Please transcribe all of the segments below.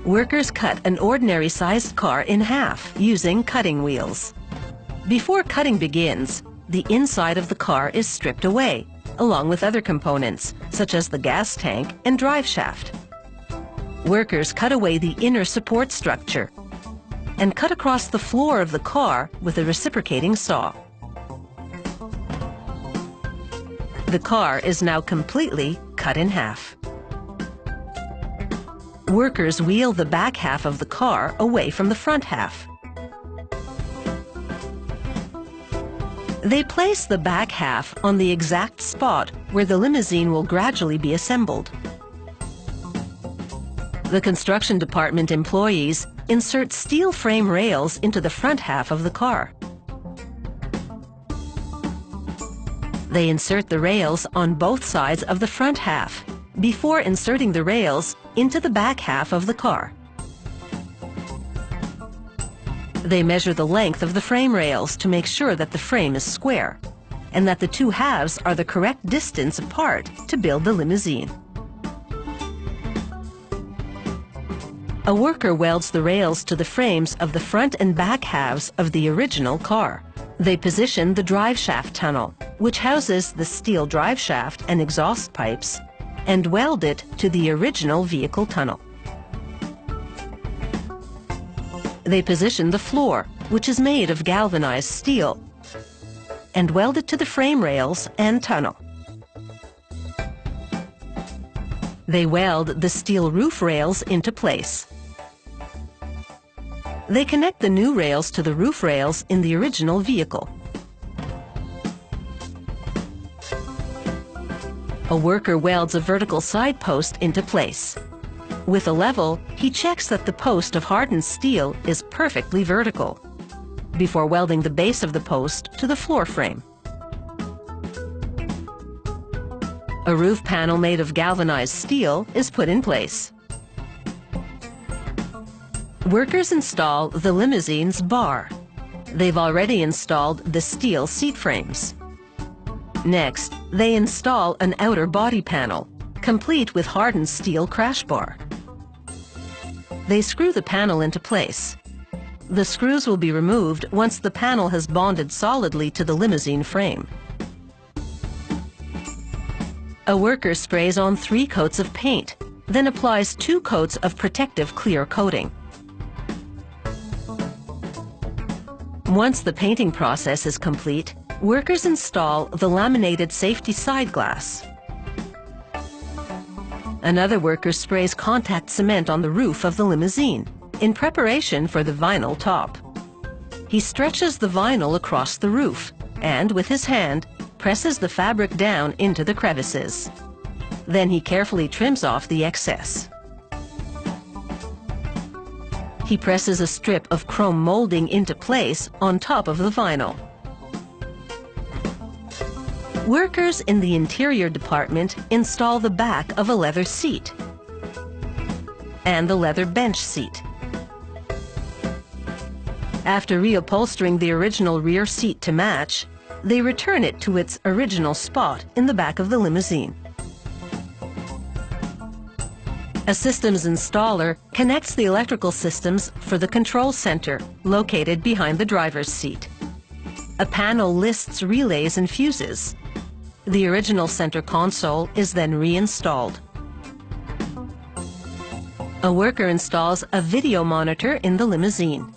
Workers cut an ordinary-sized car in half using cutting wheels. Before cutting begins, the inside of the car is stripped away, along with other components, such as the gas tank and drive shaft. Workers cut away the inner support structure and cut across the floor of the car with a reciprocating saw. The car is now completely cut in half. Workers wheel the back half of the car away from the front half. They place the back half on the exact spot where the limousine will gradually be assembled. The construction department employees insert steel frame rails into the front half of the car. They insert the rails on both sides of the front half before inserting the rails into the back half of the car. They measure the length of the frame rails to make sure that the frame is square and that the two halves are the correct distance apart to build the limousine. A worker welds the rails to the frames of the front and back halves of the original car. They position the drive shaft tunnel, which houses the steel drive shaft and exhaust pipes, and weld it to the original vehicle tunnel. They position the floor, which is made of galvanized steel, and weld it to the frame rails and tunnel. They weld the steel roof rails into place. They connect the new rails to the roof rails in the original vehicle. A worker welds a vertical side post into place. With a level, he checks that the post of hardened steel is perfectly vertical before welding the base of the post to the floor frame. A roof panel made of galvanized steel is put in place. Workers install the limousine's bar. They've already installed the steel seat frames. Next, they install an outer body panel, complete with hardened steel crash bar. They screw the panel into place. The screws will be removed once the panel has bonded solidly to the limousine frame. A worker sprays on 3 coats of paint, then applies 2 coats of protective clear coating. Once the painting process is complete, workers install the laminated safety side glass. Another worker sprays contact cement on the roof of the limousine in preparation for the vinyl top. He stretches the vinyl across the roof and, with his hand, presses the fabric down into the crevices. Then he carefully trims off the excess. He presses a strip of chrome molding into place on top of the vinyl. Workers in the interior department install the back of a leather seat and the leather bench seat. After reupholstering the original rear seat to match, they return it to its original spot in the back of the limousine. A systems installer connects the electrical systems for the control center located behind the driver's seat. A panel lists relays and fuses. The original center console is then reinstalled. A worker installs a video monitor in the limousine.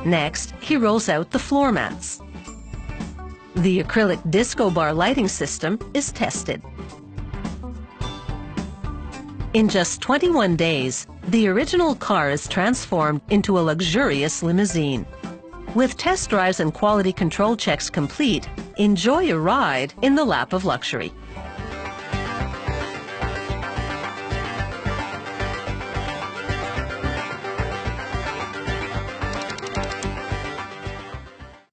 Next, he rolls out the floor mats. The acrylic disco bar lighting system is tested. In just 21 days, the original car is transformed into a luxurious limousine. With test drives and quality control checks complete, enjoy a ride in the lap of luxury.